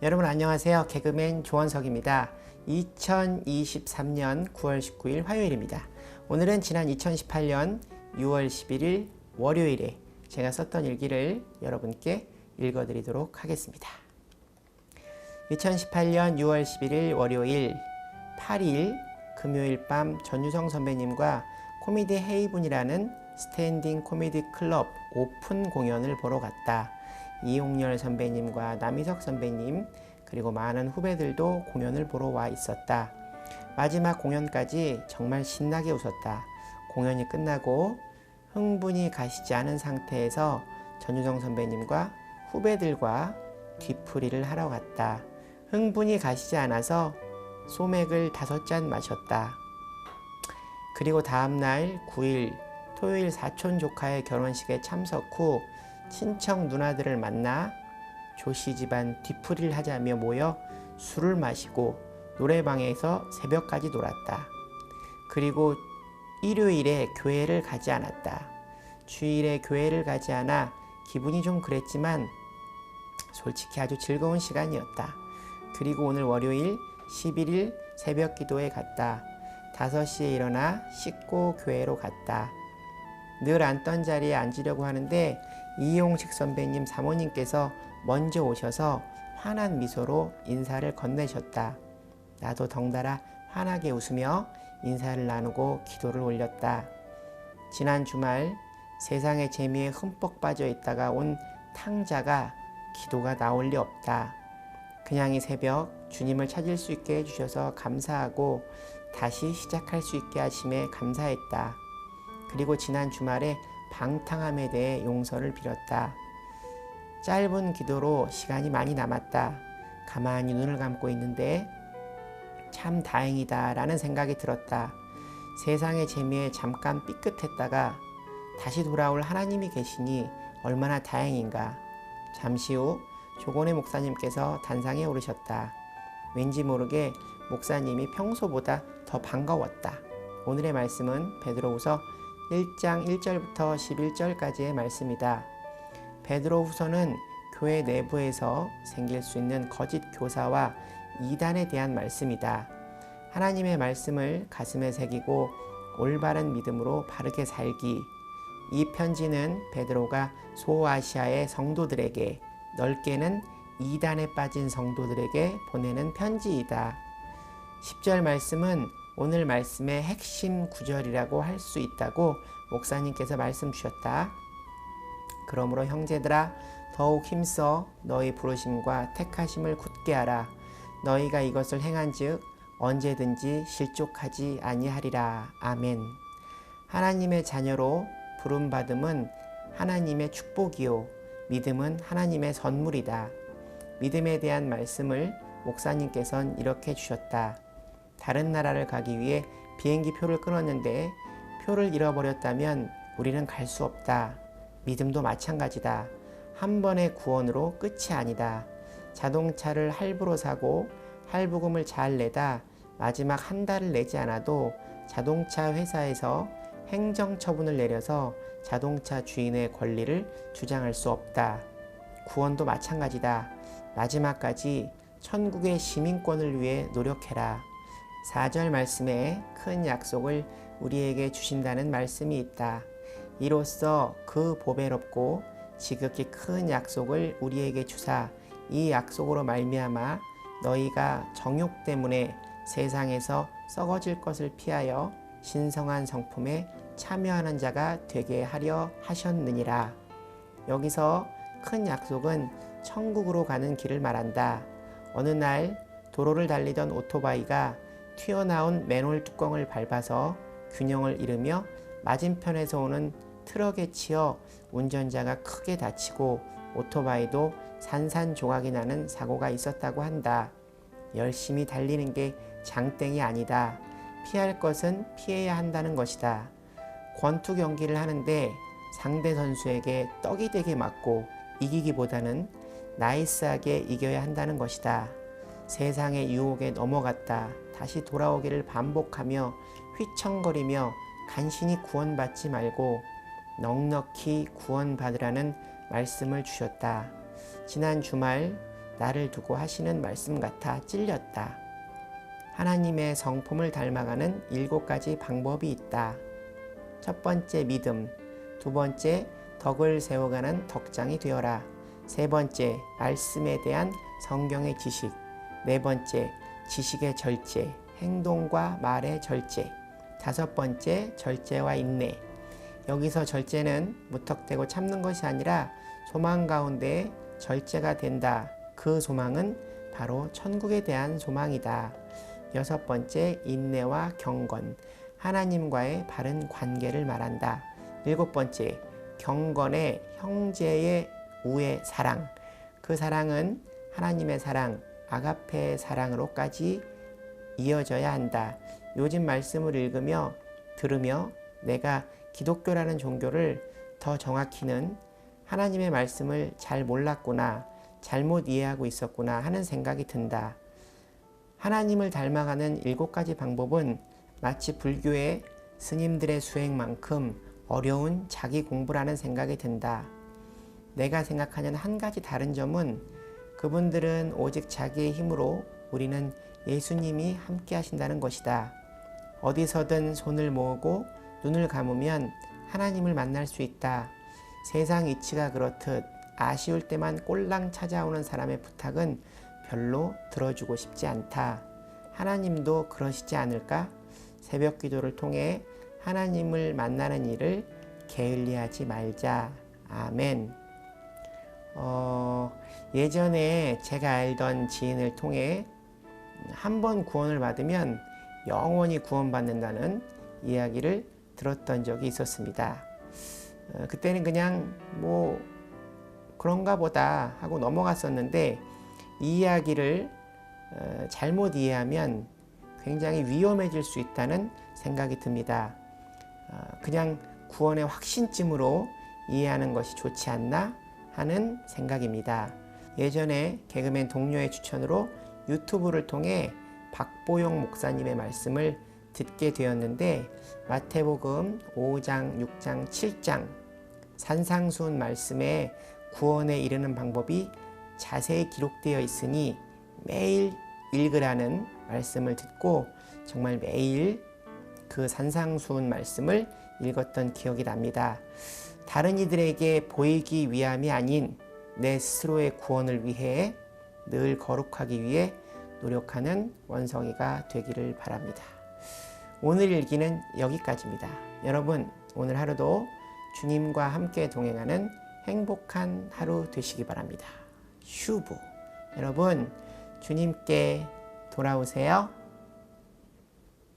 여러분 안녕하세요. 개그맨 조원석입니다. 2023년 9월 19일 화요일입니다. 오늘은 지난 2018년 6월 11일 월요일에 제가 썼던 일기를 여러분께 읽어드리도록 하겠습니다. 2018년 6월 11일 월요일 8일 금요일 밤 전유성 선배님과 코미디 헤이븐이라는 스탠딩 코미디 클럽 오픈 공연을 보러 갔다. 이용렬 선배님과 남희석 선배님 그리고 많은 후배들도 공연을 보러 와 있었다. 마지막 공연까지 정말 신나게 웃었다. 공연이 끝나고 흥분이 가시지 않은 상태에서 전유성 선배님과 후배들과 뒤풀이를 하러 갔다. 흥분이 가시지 않아서 소맥을 5잔 마셨다. 그리고 다음날 9일 토요일 사촌 조카의 결혼식에 참석 후 친척 누나들을 만나 조씨 집안 뒤풀이를 하자며 모여 술을 마시고 노래방에서 새벽까지 놀았다. 그리고 일요일에 교회를 가지 않았다. 주일에 교회를 가지 않아 기분이 좀 그랬지만 솔직히 아주 즐거운 시간이었다. 그리고 오늘 월요일 11일 새벽 기도에 갔다. 5시에 일어나 씻고 교회로 갔다. 늘 앉던 자리에 앉으려고 하는데 이용식 선배님 사모님께서 먼저 오셔서 환한 미소로 인사를 건네셨다. 나도 덩달아 환하게 웃으며 인사를 나누고 기도를 올렸다. 지난 주말 세상의 재미에 흠뻑 빠져 있다가 온 탕자가 기도가 나올 리 없다. 그냥 이 새벽 주님을 찾을 수 있게 해주셔서 감사하고 다시 시작할 수 있게 하심에 감사했다. 그리고 지난 주말에 방탕함에 대해 용서를 빌었다. 짧은 기도로 시간이 많이 남았다. 가만히 눈을 감고 있는데 참 다행이다 라는 생각이 들었다. 세상의 재미에 잠깐 삐끗했다가 다시 돌아올 하나님이 계시니 얼마나 다행인가. 잠시 후 조곤의 목사님께서 단상에 오르셨다. 왠지 모르게 목사님이 평소보다 더 반가웠다. 오늘의 말씀은 베드로후서 1장 1절부터 11절까지의 말씀이다. 베드로후서는 교회 내부에서 생길 수 있는 거짓 교사와 이단에 대한 말씀이다. 하나님의 말씀을 가슴에 새기고 올바른 믿음으로 바르게 살기. 이 편지는 베드로가 소아시아의 성도들에게, 넓게는 이단에 빠진 성도들에게 보내는 편지이다. 10절 말씀은 오늘 말씀의 핵심 구절이라고 할 수 있다고 목사님께서 말씀 주셨다. 그러므로 형제들아 더욱 힘써 너희 부르심과 택하심을 굳게 하라. 너희가 이것을 행한즉 언제든지 실족하지 아니하리라. 아멘. 하나님의 자녀로 부름받음은 하나님의 축복이요 믿음은 하나님의 선물이다. 믿음에 대한 말씀을 목사님께서는 이렇게 주셨다. 다른 나라를 가기 위해 비행기 표를 끊었는데 표를 잃어버렸다면 우리는 갈 수 없다. 믿음도 마찬가지다. 한 번의 구원으로 끝이 아니다. 자동차를 할부로 사고 할부금을 잘 내다 마지막 한 달을 내지 않아도 자동차 회사에서 행정처분을 내려서 자동차 주인의 권리를 주장할 수 없다. 구원도 마찬가지다. 마지막까지 천국의 시민권을 위해 노력해라. 4절 말씀에 큰 약속을 우리에게 주신다는 말씀이 있다. 이로써 그 보배롭고 지극히 큰 약속을 우리에게 주사 이 약속으로 말미암아 너희가 정욕 때문에 세상에서 썩어질 것을 피하여 신성한 성품에 참여하는 자가 되게 하려 하셨느니라. 여기서 큰 약속은 천국으로 가는 길을 말한다. 어느 날 도로를 달리던 오토바이가 튀어나온 맨홀 뚜껑을 밟아서 균형을 잃으며 맞은편에서 오는 트럭에 치여 운전자가 크게 다치고 오토바이도 산산조각이 나는 사고가 있었다고 한다. 열심히 달리는 게 장땡이 아니다. 피할 것은 피해야 한다는 것이다. 권투 경기를 하는데 상대 선수에게 떡이 되게 맞고 이기기보다는 나이스하게 이겨야 한다는 것이다. 세상의 유혹에 넘어갔다 다시 돌아오기를 반복하며 휘청거리며 간신히 구원받지 말고 넉넉히 구원받으라는 말씀을 주셨다. 지난 주말 나를 두고 하시는 말씀 같아 찔렸다. 하나님의 성품을 닮아가는 7가지 방법이 있다. 첫 번째 믿음, 두 번째 덕을 세워가는 덕장이 되어라. 세 번째 말씀에 대한 성경의 지식, 네 번째 지식의 절제, 행동과 말의 절제, 다섯 번째 절제와 인내. 여기서 절제는 무턱대고 참는 것이 아니라 소망 가운데 절제가 된다. 그 소망은 바로 천국에 대한 소망이다. 여섯 번째 인내와 경건, 하나님과의 바른 관계를 말한다. 일곱 번째 경건의 형제의 우애 사랑, 그 사랑은 하나님의 사랑, 아가페의 사랑으로까지 이어져야 한다. 요즘 말씀을 읽으며 들으며 내가 기독교라는 종교를 더 정확히는 하나님의 말씀을 잘 몰랐구나, 잘못 이해하고 있었구나 하는 생각이 든다. 하나님을 닮아가는 7가지 방법은 마치 불교의 스님들의 수행만큼 어려운 자기 공부라는 생각이 든다. 내가 생각하는 한 가지 다른 점은 그분들은 오직 자기의 힘으로, 우리는 예수님이 함께 하신다는 것이다. 어디서든 손을 모으고 눈을 감으면 하나님을 만날 수 있다. 세상 이치가 그렇듯 아쉬울 때만 꼴랑 찾아오는 사람의 부탁은 별로 들어주고 싶지 않다. 하나님도 그러시지 않을까? 새벽 기도를 통해 하나님을 만나는 일을 게을리하지 말자. 아멘. 예전에 제가 알던 지인을 통해 한 번 구원을 받으면 영원히 구원받는다는 이야기를 들었던 적이 있었습니다. 그때는 그냥 뭐 그런가 보다 하고 넘어갔었는데, 이 이야기를 잘못 이해하면 굉장히 위험해질 수 있다는 생각이 듭니다. 그냥 구원의 확신쯤으로 이해하는 것이 좋지 않나 하는 생각입니다. 예전에 개그맨 동료의 추천으로 유튜브를 통해 박보용 목사님의 말씀을 듣게 되었는데, 마태복음 5장, 6장, 7장 산상수훈 말씀에 구원에 이르는 방법이 자세히 기록되어 있으니 매일 읽으라는 말씀을 듣고 정말 매일 그 산상수훈 말씀을 읽었던 기억이 납니다. 다른 이들에게 보이기 위함이 아닌 내 스스로의 구원을 위해 늘 거룩하기 위해 노력하는 원성이가 되기를 바랍니다. 오늘 일기는 여기까지입니다. 여러분, 오늘 하루도 주님과 함께 동행하는 행복한 하루 되시기 바랍니다. 슈브. 여러분, 주님께 돌아오세요.